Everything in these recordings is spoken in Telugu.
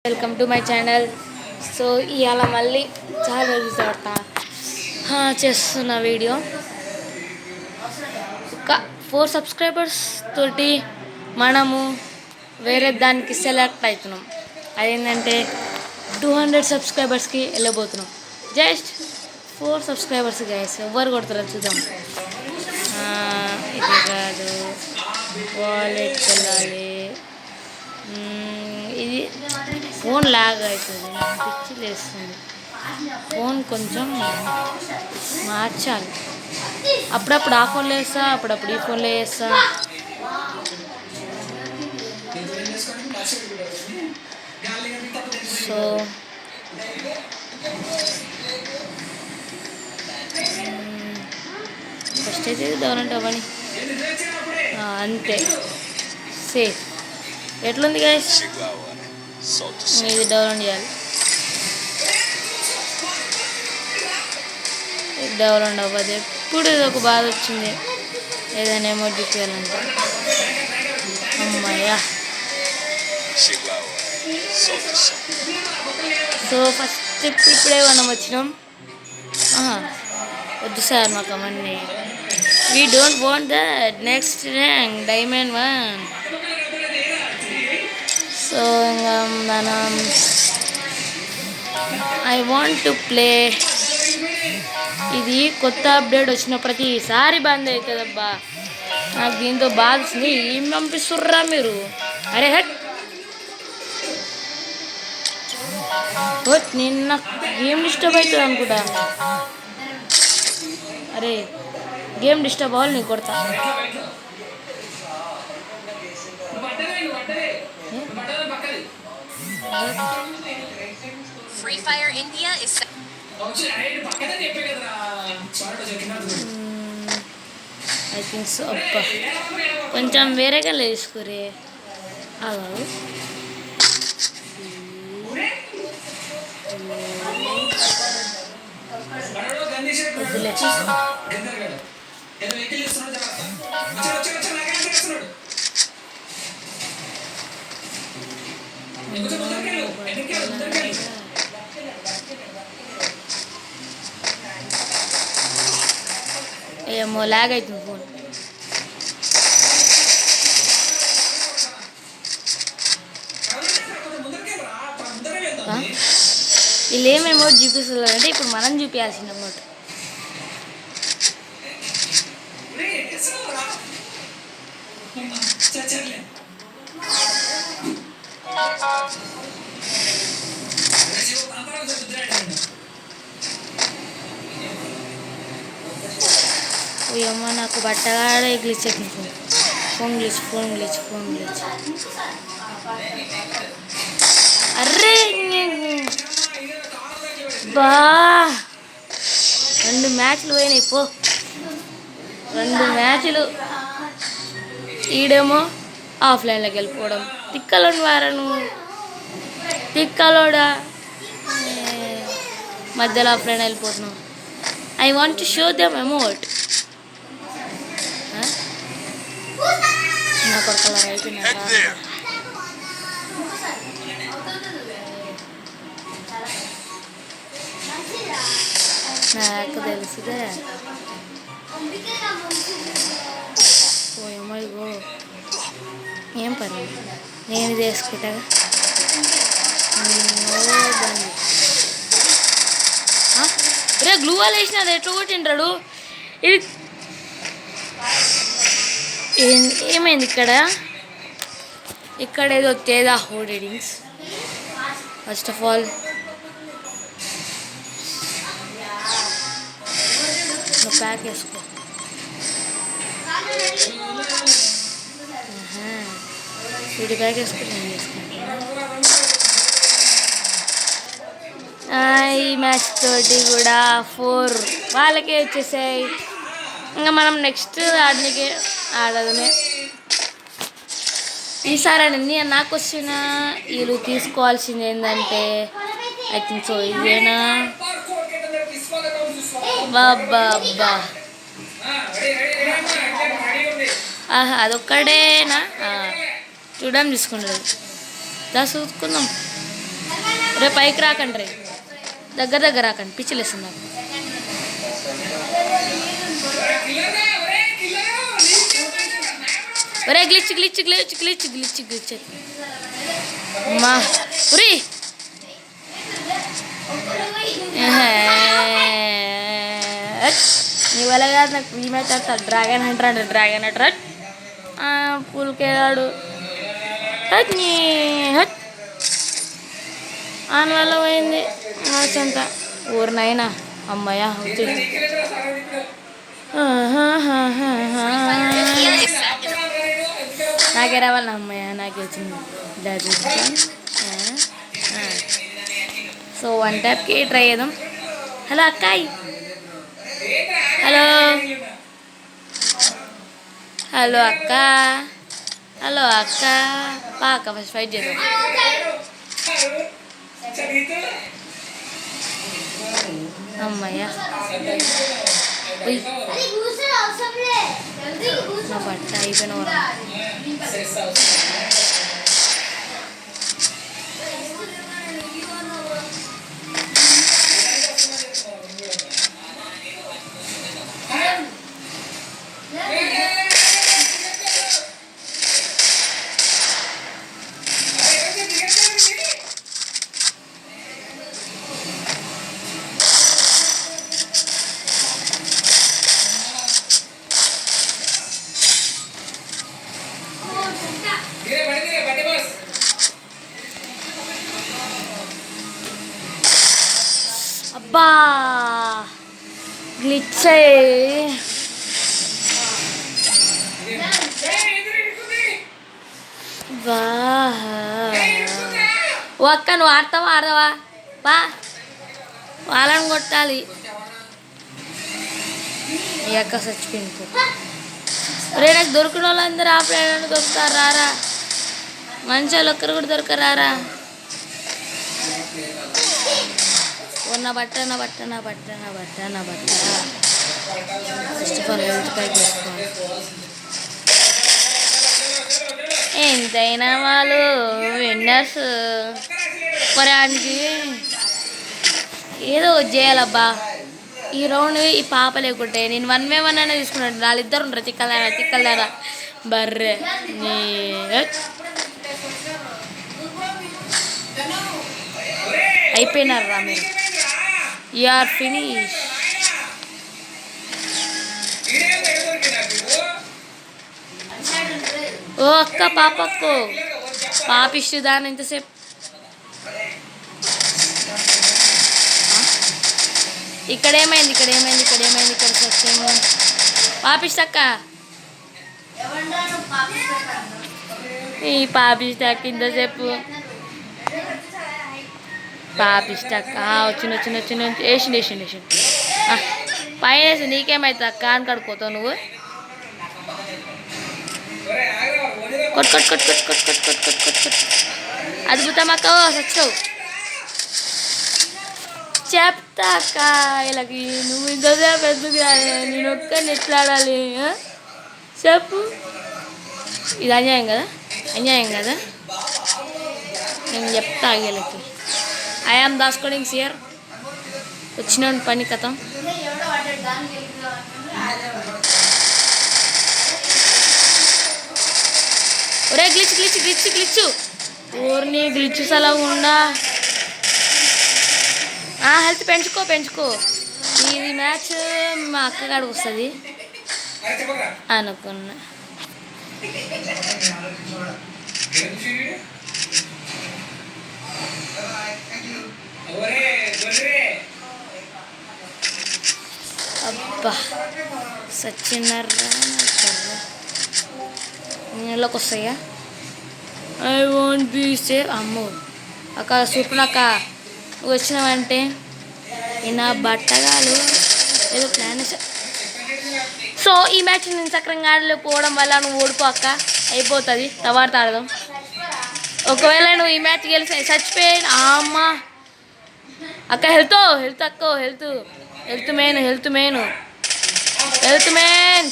Welcome to my channel. So ఇవాళ మళ్ళీ చాలా రోజుల తర్వాత చేస్తున్న వీడియో. ఒక 4 సబ్స్క్రైబర్స్ తోటి మనము వేరే దానికి సెలెక్ట్ అవుతున్నాం. అదేంటంటే 200 సబ్స్క్రైబర్స్కి వెళ్ళబోతున్నాం. Just 4 subscribers guys. ఎవరు కొడతారో చూద్దాం. ఇది కాదు, వాలెట్ వెళ్ళాలి. ఇది ఫోన్ లాగ్ అవుతుంది, పిచ్చి లేస్తుంది. ఫోన్ కొంచెం మార్చాలి. అప్పుడప్పుడు ఆ ఫోన్లో వేస్తా, అప్పుడప్పుడు ఈ ఫోన్లో వేస్తా. సో ఫస్ట్ అయితే డౌన్లోడ్ అవ్వని అంతే. సేఫ్ ఎట్లుంది గైస్? ఇది డౌన్లోడ్ చేయాలి. డౌన్లోడ్ అవ్వదు. ఎప్పుడు ఇది ఒక బాధ వచ్చింది, ఏదైనా అమౌంట్ చూపించాలంటే. అమ్మాయ్యా. సో ఫస్ట్ ఇప్పుడే మనం వచ్చినాం. వద్దు సార్ మాకు అవన్నీ. We don't want that. Next rank diamond 1. So ఇంకా మనం ఐ వాంట్ టు ప్లే. ఇది కొత్త అప్డేట్ వచ్చిన ప్రతిసారి బంద్ అవుతుంది అబ్బా. నాకు దీంతో బాధ వస్తుంది. ఏం పంపిస్తుర్రా మీరు? అరే హట్. నిన్న గేమ్ డిస్టర్బ్ అవుతుంది అనుకుంటా. అరే గేమ్ డిస్టర్బ్ అవ్వాలి, నీకు కొడతా. Free Fire India is I think so. అబ్బా కొంచెం వేరేగా లేచుకోరే. అలాగే వద్దులే. ఏమో లాగ్ అవుతుంది ఫోన్. వీళ్ళు ఏం అమౌంట్ చూపిస్తున్నారు అంటే ఇప్పుడు మనం చూపించాల్సిన అమౌంట్. ఏమో నాకు బట్టగాడే గ్లిచ్ అవుతుంది. Phone glitch. అర్రే బా 2 మ్యాచ్లు పోయినాయి పో. 2 మ్యాచ్లు. ఈడేమో ఆఫ్లైన్లోకి వెళ్ళిపోవడం. తిక్కలోని వారను తిక్కలోడా. మధ్యలో ఆఫ్లైన్ వెళ్ళిపోతున్నాం. I want to show them amount. నాకు ఒక కలర్ అయిపోయింది. నాకు తెలుసుదే. ఓయమ్మో ఏం పని, నేను చేసుకుంటా. రే గ్లూ వాల్ వేసిన అది ఎట్లా కొట్టింటాడు. ఇది ఏమైంది ఇక్కడ ఏదో తేదా hoardings. First of all pack వేసుకో. వీడి ప్యాక్ వేసుకుని నేను చేసుకుంటాను. ఈ మ్యాచ్ తోటి కూడా 4 వాళ్ళకే వచ్చేసాయి. ఇంకా మనం నెక్స్ట్ ఆడడమే. ఈసారి అన్నీ నాకు వచ్చిన వీళ్ళు తీసుకోవాల్సింది ఏంటంటే ఐ థింక్ సో ఇదేనా. బాబా అదొక్కడేనా చూడడం తీసుకుంటారు. దా చూసుకుందాం. రేపు పైకి రాకండి రే, దగ్గర దగ్గర రాకండి, పిచ్చిలేస్తుంది నాకు. ఒరే glitch glitch glitch glitch glitch glitch మా ఉరి నీ వల్ల కాదు నాకు ఈ మ్యాచ్ ఆడతాడు. డ్రాగన్ హంటర్ పూలకేడాడు ఆన వల్ల పోయింది మ్యాచ్ అంతా. ఊరినైనా అమ్మాయ నాకే రావాలి అమ్మాయ, నాకే వచ్చింది. సో 1 ట్యాప్కి ట్రై చేద్దాం. హలో అక్కాయ్, హలో హలో అక్క, హలో అక్క, పాక ఫస్ట్ ఫైట్ చేద్దాం. అమ్మయ్యా నా బట్ట అయిపోయిన అబ్బా గ్లిచ్ ఓ అక్క, నువ్వు ఆడతావా బా, వాళ్ళని కొట్టాలి. ఈ అక్క చచ్చిపోయింది. రే నాకు దొరికిన వాళ్ళందరూ ఆపలేని దొరుకుతారు, రారా మంచి వాళ్ళు ఒక్కరు కూడా దొరకరారా. నా బట్ట first of all health pack చేసుకోవాలి. ఎంతైనా వాళ్ళు విన్నర్స్. మరి ఆయనకి ఏదో చేయాలబ్బా ఈ రౌండ్. ఈ పాప లేకుంటే నేను 1v1 అనే తీసుకున్నాను. వాళ్ళిద్దరు ఉండరు, తిక్కలదారా బర్రె. అయిపోయినారు రా మీరు, యూఆర్ ఫినిష్. ఓ అక్క, పాపకు పాపిస్తుందాని ఎంతసేపు. ఇక్కడేమైంది ఇక్కడ సత్యము పాపిస్తక్క. ఈ పాపిస్తాక ఇంతసేపు పాపిస్తాక వచ్చిన వేసిండు పైన వేసి నీకేమైతుంది అక్క అని కడుక్కోతావు నువ్వు. కొట్ అద్భుతమక్క, సచ్చావు చెప్తా అక్క. ఇలాకి నువ్వు ఇంతసేపు ఎందుకు నేను ఒక్కరిని ఎట్లా ఆడాలి చెప్పు. ఇది అన్యాయం కదా, నేను చెప్తా వీళ్ళకి. ఐఆమ్ దాస్కోడింగ్ సియర్, వచ్చిన పని కథం. ఒరే గ్లిచ్ ఊరిని గ్లిచ్ సలగుండా. హెల్త్ పెంచుకో. ఇది మ్యాచ్ మా అక్కగాడికి వస్తుంది అనుకున్నా. అబ్బా సచ్చినారా నెలలోకి వస్తాయా? I want be safe. అమ్మో అక్క సూపర్నక్క, నువ్వు వచ్చినావంటే నా బట్టగాలు ఏదో ప్లాన్. సో ఈ మ్యాచ్ నేను సక్రంగా ఆడలేకపోవడం వల్ల నువ్వు ఓడిపోక్క, అయిపోతుంది. తర్వాత ఆడదాం. ఒకవేళ నువ్వు ఈ మ్యాచ్ గెలిచి చచ్చిపోయి అమ్మ అక్క హెల్త్ మెయిన్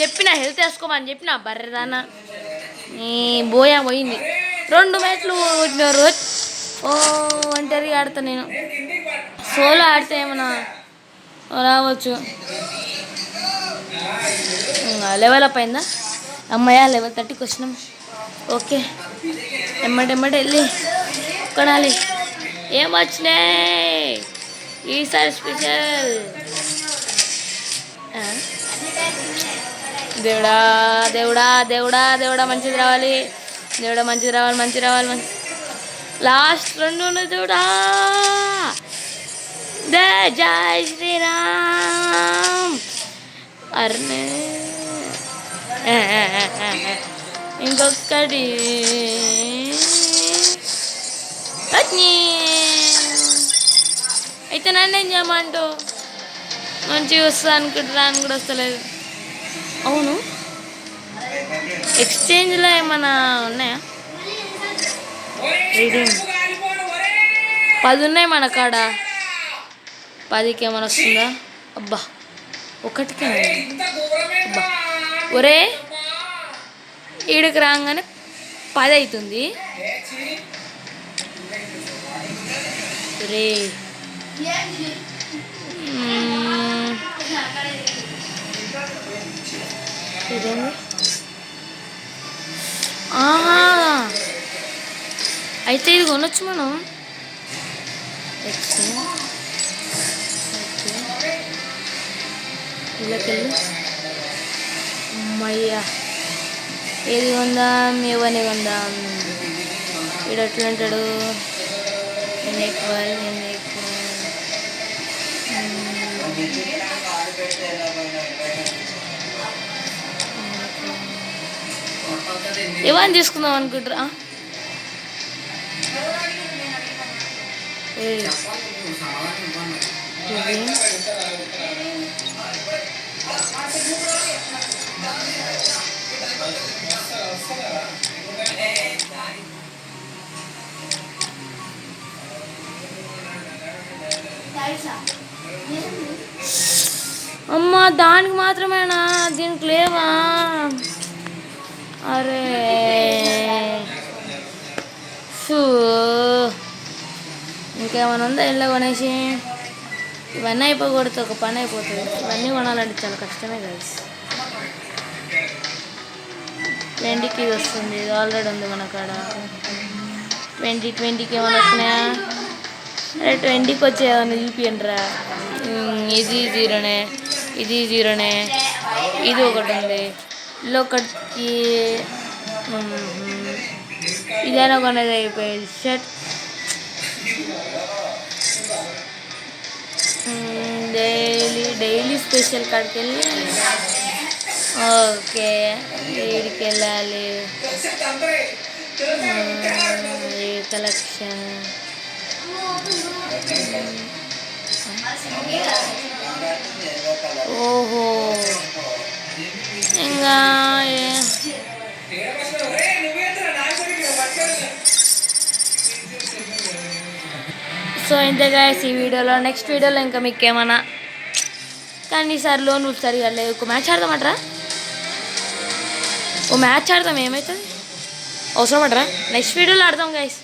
చెప్పిన, హెల్త్ వేసుకోమని చెప్పిన. బర్రెదానా నీ పోయింది. 2 మ్యాచ్లు కొట్టినారు. ఓ ఒంటరిగా ఆడతా నేను. సోలో ఆడితే ఏమన్నా రావచ్చు. లెవెల్ అప్ అయిందా? అమ్మాయ లెవెల్ 30కి వచ్చినాం. ఓకే, ఎమ్మటెమ్మటి వెళ్ళి కొనాలి. ఏం వచ్చినాయి ఈసారి స్పెషల్? దేవుడా దేవుడా దేవుడా దేవుడా మంచిది రావాలి, దేవుడా మంచిది రావాలి, మంచి రావాలి, మంచి. లాస్ట్ 2 ఉన్నాయి దేవుడా. జై శ్రీరామ్. అర్నే ఇంకొకటి అయితే నన్ను ఏం చేయమంటూ మంచిగా వస్తా అనుకుంటున్నా అని కూడా వస్తలేదు. అవును, ఎక్స్చేంజ్లో ఏమన్నా ఉన్నాయా? రీడింగ్ 10 ఉన్నాయి మన కాడ. 10కి ఏమైనా వస్తుందా? అబ్బా, 1కే. అబ్బా ఒరే, ఈడికి రాగానే 10 అవుతుంది రే. ఇదేంది? అయితే ఇది కొనొచ్చు మనం. ఇళ్ళకెళ్ళి అమ్మయ్యా, ఏది కొందాం, ఏవని కొందాం? వీడు ఎట్లా అంటాడు? ఏమని తీసుకుందాం అనుకుంటారా? అమ్మా, దానికి మాత్రమేనా? దీనికి లేవా? అరే ఇంకేమైనా ఉందా ఇళ్ళ కొనేసి? ఇవన్నీ అయిపోకూడదు, ఒక పని అయిపోతుంది. ఇవన్నీ కొనాలంటే చాలా కష్టమే కదా. 20కి ఇది వస్తుంది, ఇది ఆల్రెడీ ఉంది మన కాడ. 20కి ఏమైనా వస్తున్నాయా? అరే 20కి వచ్చేవన్నీ చూపియండిరా. ఇది 0నే, ఇది 0నే, ఇది ఒకటి ఉంది. ఇల్లు ఒకటికి ఇదైనా కొనేది అయిపోయింది. షర్ట్ డైలీ స్పెషల్ కాడికి వెళ్ళి ఓకే వీడికి వెళ్ళాలి. కలెక్షన్ ఓహో, ఇంకా సో ఇంతే గాయ్స్ ఈ వీడియోలో. నెక్స్ట్ వీడియోలో ఇంకా మీకు ఏమన్నా కానీ ఈసారి లోన్ సరిగా లేదు. ఒక మ్యాచ్ ఆడదామంటారా? ఓ మ్యాచ్ ఆడదాం, ఏమవుతుంది? అవసరం అంటారా? నెక్స్ట్ వీడియోలో ఆడదాం గాయ్స్.